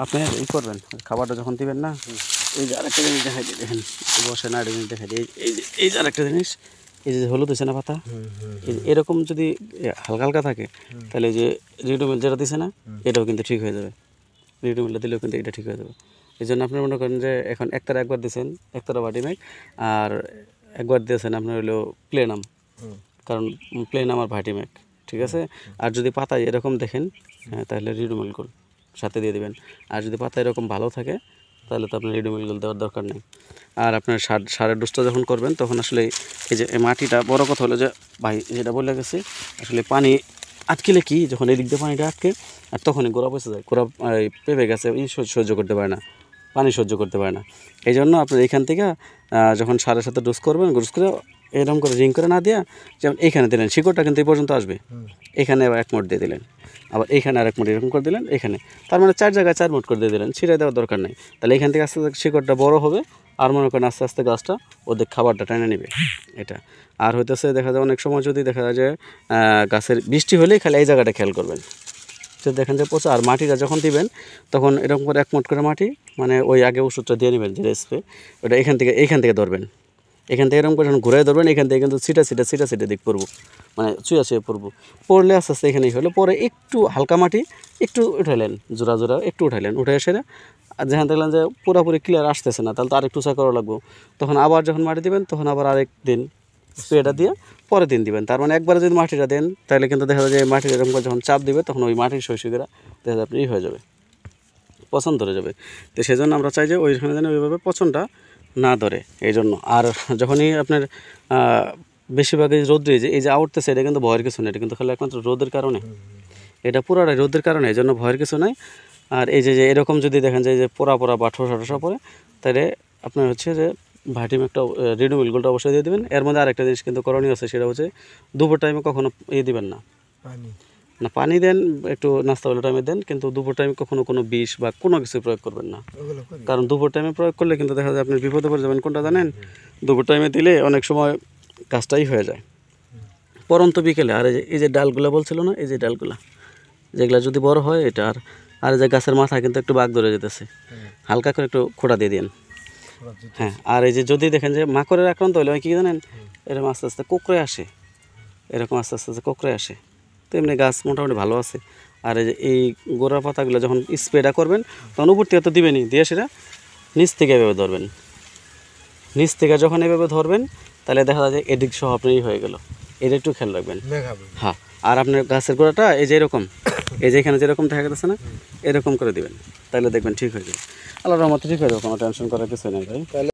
আপনি ই করবেন খাবারটা যখন দিবেন না, এই যে আরেকটা জিনিস দেখাই দিই, দেখেন বসে না একটা জিনিস দেখাই দিই, এই যে আরেকটা জিনিস, এই যে হলুদ হয়েছে না পাতা, এরকম যদি হালকা হালকা থাকে তাহলে এই যে রিডোমিল যেটা দিছে না, এটাও কিন্তু ঠিক হয়ে যাবে। রিডোমিলটা দিলেও কিন্তু এটা ঠিক হয়ে যাবে। এই জন্য আপনি মনে করেন যে এখন একতারা একবার দিয়েছেন, একতারা ভার্টিম্যাক্স, আর একবার দিয়েছেন আপনার হলো প্লেনাম, কারণ প্লেনাম আর ভার্টিম্যাক্স, ঠিক আছে। আর যদি পাতায় এরকম দেখেন, হ্যাঁ, তাহলে রিডোমিল গোল্ড সাথে দিয়ে দিবেন। আর যদি পাতা এরকম ভালো থাকে তাহলে তো আপনার রিডোমিল গোল্ড দেওয়ার দরকার নেই। আর আপনার সারের ডোজটা যখন করবেন তখন আসলে এই যে মাটিটা, বড় কথা হলো যে ভাই যেটা বলে গেছি, আসলে পানি আটকিলে কি, যখন এদিক দিয়ে পানিটা আটকে আর তখনই গোড়া পচে যায়, গোড়া পেঁপে গেছে সহ্য করতে পারে না, পানি সহ্য করতে পারে না। এই জন্য আপনার এখান থেকে যখন সারের সাথে ডোজ করবেন, ডোজ করে এরকম করে রিং করে না দেওয়া, যেমন এইখানে দিলেন, শিকড়টা কিন্তু এই পর্যন্ত আসবে, এখানে আবার 1 মুঠ দিয়ে দিলেন, আবার এইখানে আর 1 মুঠ এরকম করে দিলেন, এখানে, তার মানে 4 জায়গায় 4 মুঠ করে দিয়ে দিলেন, ছিঁড়ে দেওয়ার দরকার নেই। তাহলে এখান থেকে আস্তে আস্তে শিকড়টা বড় হবে, আর মনে করেন আস্তে আস্তে গাছটা ওদের খাবারটা টেনে নেবে এটা। আর হইতেছে দেখা যায় অনেক সময় যদি দেখা যায় যে গাছের বৃষ্টি হলেই খালি এই জায়গাটা খেয়াল করবেন, যদি দেখেন যে পচা, আর মাটিটা যখন দিবেন তখন এরকম করে 1 মুঠ করে মাটি, মানে ওই আগে ওষুধটা দিয়ে নেবেন যে স্প্রে, ওটা এইখান থেকে ধরবেন, এখান থেকে এরকম করে যখন ঘুরে ধরবেন, এখান থেকে কিন্তু ছিটা দিক পড়বো, মানে ছুঁয়ে পড়বো, পড়লে আস্তে আস্তে এখানেই হলো, পরে একটু হালকা মাটি একটু উঠাইলেন, জোড়া একটু উঠাইলেন, উঠে এসে আর যেখানে দেখলেন যে পুরোপুরি ক্লিয়ার আসতেছে না, তাহলে তো আরেকটু চা করা লাগবো, তখন আবার যখন মাটি দিবেন তখন আবার আরেক দিন স্প্রেটা দিয়ে পরের দিন দিবেন। তার মানে একবারে যদি মাটিটা দেন তাহলে কিন্তু দেখা যায় যে মাটির এরকম করে যখন চাপ দিবে তখন ওই মাটির শৈশিকেরা দেখা যায় আপনি হয়ে যাবে, পছন্দ ধরে যাবে। তো সেই জন্য আমরা চাই যে ওইখানে যেন ওইভাবে পছন্দটা না ধরে, এই জন্য। আর যখনই আপনার বেশিরভাগই রোদ্রে এই যে আউটতেছে, এটা কিন্তু ভয়ের কিছু নেই, এটা কিন্তু খালি একমাত্র রোদের কারণে, এটা পুরাটাই রোদের কারণে, এই জন্য ভয়ের কিছু নাই। আর এই যে এরকম যদি দেখেন যে পোড়া বা ঠোসা পরে, তাহলে আপনার হচ্ছে যে ভার্টিম্যাক্সটা রিডোমিল গোল্ডটা অবশ্যই দিয়ে দেবেন। এর মধ্যে আরেকটা জিনিস কিন্তু করণীয় আছে, সেটা হচ্ছে দুপুর টাইমে কখনো দিবেন না, পানি দেন, একটু নাস্তাবেলা টাইমে দেন, কিন্তু দুপুর টাইমে কখনো কোনো বিষ বা কোনো কিছু প্রয়োগ করবেন না, কারণ দুপুর টাইমে প্রয়োগ করলে কিন্তু দেখা যায় আপনি বিপদে পড়ে যাবেন। কোনটা জানেন? দুপুর টাইমে দিলে অনেক সময় গাছটাই হয়ে যায় পরন্ত বিকেলে। আর এই যে ডালগুলো বলছিল না, এই যে ডালগুলা যেগুলো যদি বড় হয় এটা, আর যে গাছের মাথা কিন্তু একটু বাঁক ধরে যেতেছে, হালকা করে একটু খোঁড়া দিয়ে দিন। হ্যাঁ, আর এই যে যদি দেখেন যে মাকড়ের আক্রান্ত হলে কি জানেন, এরকম আস্তে আস্তে কোঁকড়ে আসে, এরকম আস্তে আস্তে কোঁকড়ে আসে, তো এমনি গাছ মোটামুটি ভালো আছে। আর এই গোড়ার পাতাগুলো যখন স্প্রেটা করবেন তখন উপর থেকে তো দিবেনই, দিয়ে সেটা নিচ থেকে এভাবে ধরবেন, নিচ থেকে যখন এভাবে ধরবেন তাহলে দেখা যায় যে এদিক সহ আপনারই হয়ে গেল, এটা একটু খেয়াল রাখবেন। হ্যাঁ, আর আপনার গাছের গোড়াটা এই যে এরকম, এই যে এখানে যেরকম দেখা যাচ্ছে না, এরকম করে দিবেন, তাহলে দেখবেন ঠিক হয়ে যাবে, আল্লাহর রহমতে ঠিক হয়ে যাবে, কোনো টেনশন করার কিছু নেই ভাই।